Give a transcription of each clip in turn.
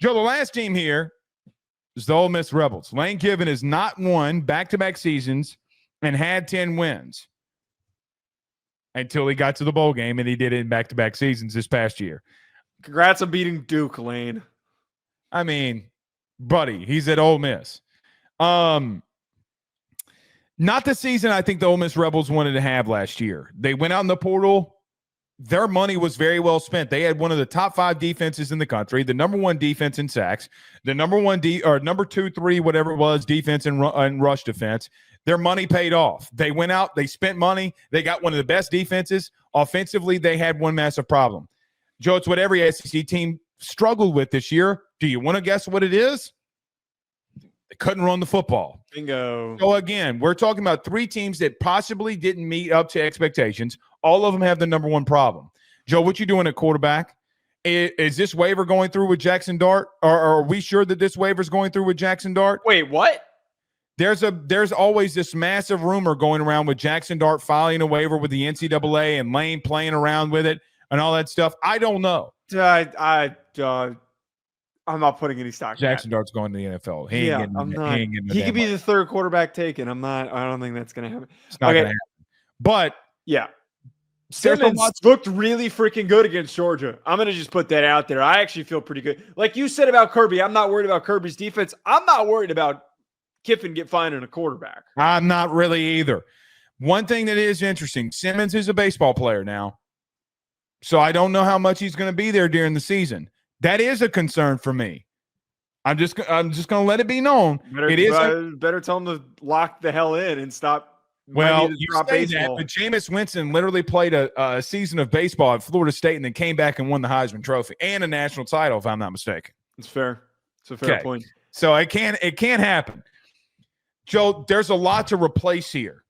Joe, the last team here is the Ole Miss Rebels. Lane Kiffin has not won back-to-back seasons and had 10 wins until he got to the bowl game, and he did it in back-to-back seasons this past year. Congrats on beating Duke, Lane. I mean, buddy, he's at Ole Miss. Not the season I think the Ole Miss Rebels wanted to have last year. They went out in the portal. Their money was very well spent. They had one of the top 5 defenses in the country, the number 1 defense in sacks, the number 2, 3, whatever it was, defense and rush defense. Their money paid off. They went out, they spent money, they got one of the best defenses. Offensively, they had one massive problem. Joe, it's what every SEC team struggled with this year. Do you want to guess what it is? They couldn't run the football. Bingo. So again, we're talking about 3 teams that possibly didn't meet up to expectations. All of them have the number 1 problem. Joe, what you doing at quarterback? Is this waiver going through with Jackson Dart? Or are we sure that this waiver is going through with Jackson Dart? Wait, what? There's always this massive rumor going around with Jackson Dart filing a waiver with the NCAA and Lane playing around with it and all that stuff. I don't know. I'm not putting any stock. Jackson Dart's going to the NFL. I'm not. He could be the 3rd quarterback taken. I don't think that's going to happen. It's not going to happen. But yeah, Simmons looked really freaking good against Georgia. I'm going to just put that out there. I actually feel pretty good. Like you said about Kirby, I'm not worried about Kirby's defense. I'm not worried about Kiffin finding a quarterback. I'm not really either. One thing that is interesting, Simmons is a baseball player now. So I don't know how much he's going to be there during the season. That is a concern for me. I'm just going to let it be known. Better tell him to lock the hell in and stop. Well, you say that, but Jameis Winston literally played a season of baseball at Florida State and then came back and won the Heisman Trophy and a national title, if I'm not mistaken. It's fair. It's a fair point. So it can't happen. Joe, there's a lot to replace here.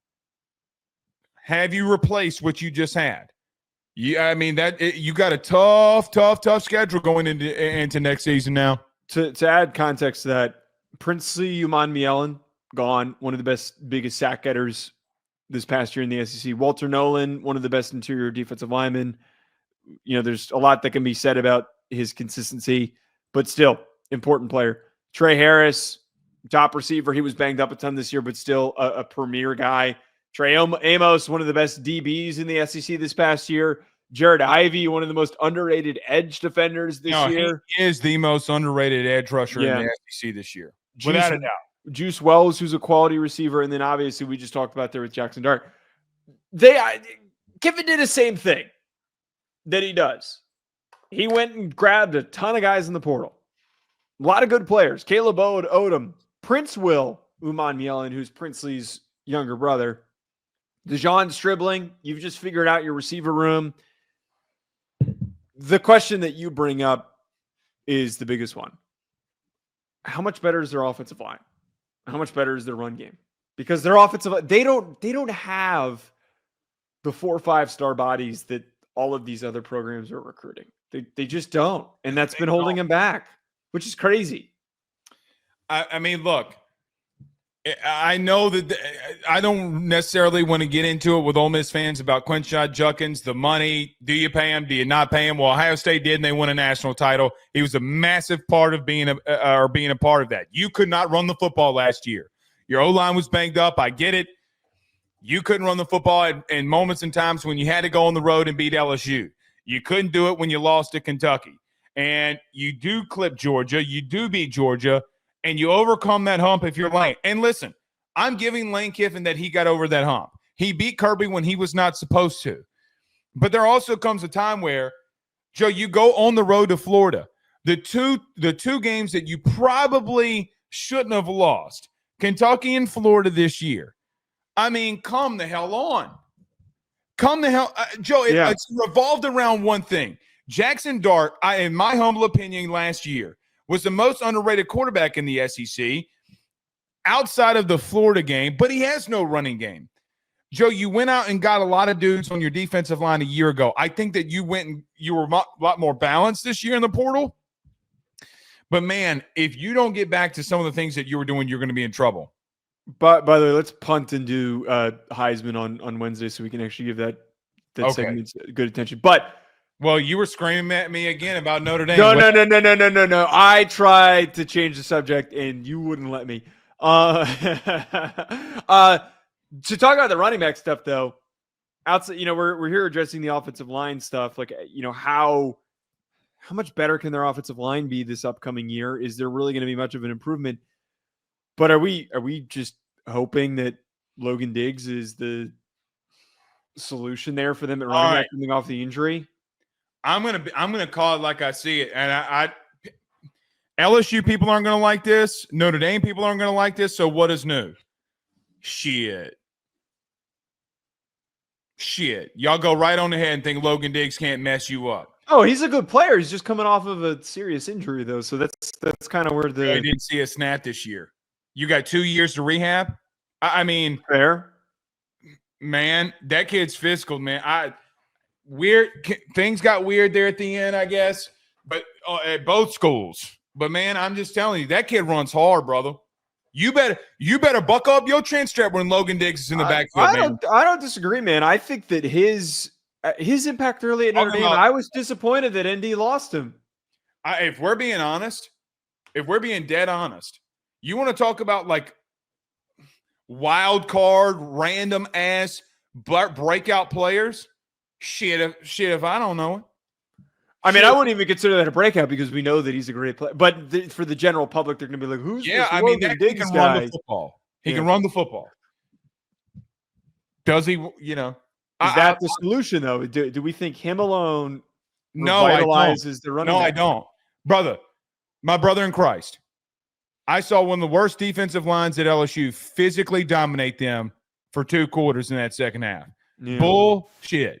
Have you replaced what you just had? Yeah, I mean you got a tough schedule going into next season now. To add context to that, Princely Uman-Mielen gone, one of the biggest sack getters this past year in the SEC. Walter Nolan, one of the best interior defensive linemen. You know, there's a lot that can be said about his consistency, but still important player. Trey Harris, top receiver. He was banged up a ton this year, but still a premier guy. Trey Amos, one of the best DBs in the SEC this past year. Jared Ivey, one of the most underrated edge defenders this year. He is the most underrated edge rusher in the SEC this year. Without a doubt. Juice Wells, who's a quality receiver, and then obviously we just talked about there with Jackson Dart. Kiffin did the same thing that he does. He went and grabbed a ton of guys in the portal. A lot of good players. Caleb Odom, Prince Will Uman-Mielen, who's Princely's younger brother. DeJon Stribling, you've just figured out your receiver room. The question that you bring up is the biggest one. How much better is their offensive line? How much better is their run game? Because their offensive, they don't have the 4 or 5 star bodies that all of these other programs are recruiting. They just don't. And that's been holding them back, which is crazy. I mean, look, I know that I don't necessarily want to get into it with Ole Miss fans about Quinshon Judkins, the money. Do you pay him? Do you not pay him? Well, Ohio State did, and they won a national title. He was a massive part of being a part of that. You could not run the football last year. Your O-line was banged up. I get it. You couldn't run the football in moments and times when you had to go on the road and beat LSU. You couldn't do it when you lost to Kentucky. And you do clip Georgia. You do beat Georgia. And you overcome that hump if you're Lane. And listen, I'm giving Lane Kiffin that he got over that hump. He beat Kirby when he was not supposed to. But there also comes a time where, Joe, you go on the road to Florida. The two games that you probably shouldn't have lost, Kentucky and Florida this year. I mean, come the hell on. Come the hell. Joe, it's revolved around one thing. Jackson Dart, in my humble opinion, last year, was the most underrated quarterback in the SEC outside of the Florida game, but he has no running game. Joe, you went out and got a lot of dudes on your defensive line a year ago. I think that you were a lot more balanced this year in the portal. But, man, if you don't get back to some of the things that you were doing, you're going to be in trouble. But, by the way, let's punt and do Heisman on Wednesday so we can actually give that segment good attention. But Well, you were screaming at me again about Notre Dame. No. I tried to change the subject and you wouldn't let me. To talk about the running back stuff, though, outside, we're here addressing the offensive line stuff. Like, how much better can their offensive line be this upcoming year? Is there really going to be much of an improvement? But are we just hoping that Logan Diggs is the solution there for them at running back coming off the injury? I'm gonna call it like I see it, and I LSU people aren't gonna like this. Notre Dame people aren't gonna like this. So what is new? Shit. Y'all go right on ahead and think Logan Diggs can't mess you up. Oh, he's a good player. He's just coming off of a serious injury, though. So that's kind of where I didn't see a snap this year. You got 2 years to rehab. I mean, fair. Man, that kid's physical, man. Weird things got weird there at the end, I guess, but at both schools. But man, I'm just telling you, that kid runs hard, brother. You better buckle up your chin strap when Logan Diggs is in the backfield. I don't disagree, man. I think that his impact early at Notre Dame, I was disappointed that ND lost him. If we're being honest, if we're being dead honest, you want to talk about like wild card, random ass breakout players? Shit, if I don't know it. I mean, I wouldn't even consider that a breakout because we know that he's a great player. But for the general public, they're going to be like, "Who's this Logan Diggs he can guy?" run the football. He can run the football. Does he? Is that the solution, though? Do we think him alone revitalizes the running? No, back? I don't, brother. My brother in Christ. I saw one of the worst defensive lines at LSU physically dominate them for 2 quarters in that second half. Yeah. Bullshit.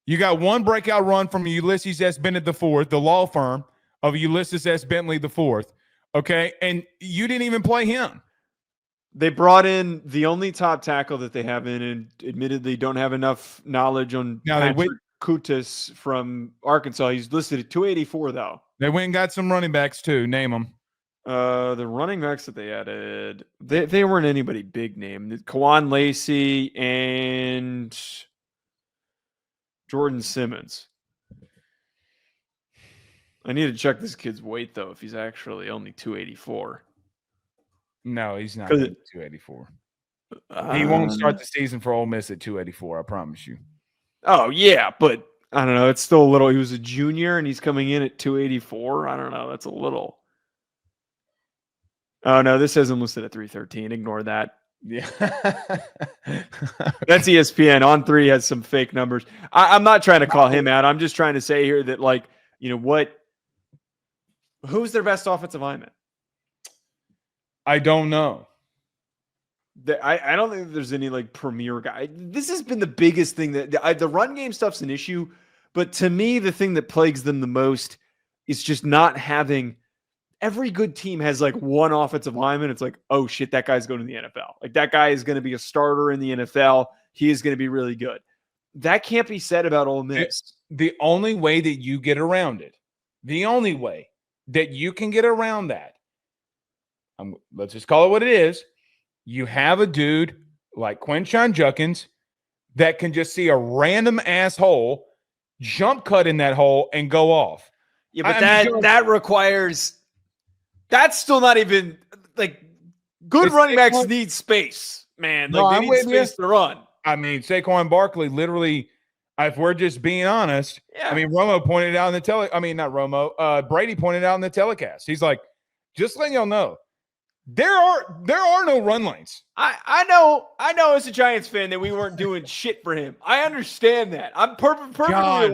You got one breakout run from Ulysses S. Bennett IV, the law firm of Ulysses S. Bentley IV. Okay, and you didn't even play him. They brought in the only top tackle that they have in, and admittedly don't have enough knowledge on Patrick Kutas from Arkansas. He's listed at 284, though. They went and got some running backs, too. Name them. The running backs that they added, they weren't anybody big name. Kawan Lacey and Jordan Simmons. I need to check this kid's weight, though, if he's actually only 284. No, he's not 284. He won't start the season for Ole Miss at 284, I promise you. Oh, yeah, but I don't know. It's still a little. He was a junior, and he's coming in at 284. I don't know. That's a little. Oh, no, this has him listed at 313. Ignore that. Yeah. That's ESPN. On3 has some fake numbers. I'm not trying to call him out. I'm just trying to say here that, like, who's their best offensive lineman? I don't know. I don't think there's any like premier guy. This has been the biggest thing that the run game stuff's an issue, but to me, the thing that plagues them the most is just not having. Every good team has like one offensive lineman. It's like, oh shit, that guy's going to the NFL. Like that guy is going to be a starter in the NFL. He is going to be really good. That can't be said about Ole Miss. The only way that you get around it, the only way that you can get around that, let's just call it what it is. You have a dude like Quinshon Judkins that can just see a random asshole, jump cut in that hole, and go off. Yeah, but that requires. That's still not even like good running backs need space, man. Like they need space to run. I mean, Saquon Barkley literally, if we're just being honest, I mean, Romo pointed out in the Brady pointed out in the telecast. He's like, just letting y'all know, there are no run lanes. I know as a Giants fan that we weren't doing shit for him. I understand that. I'm perfectly aware.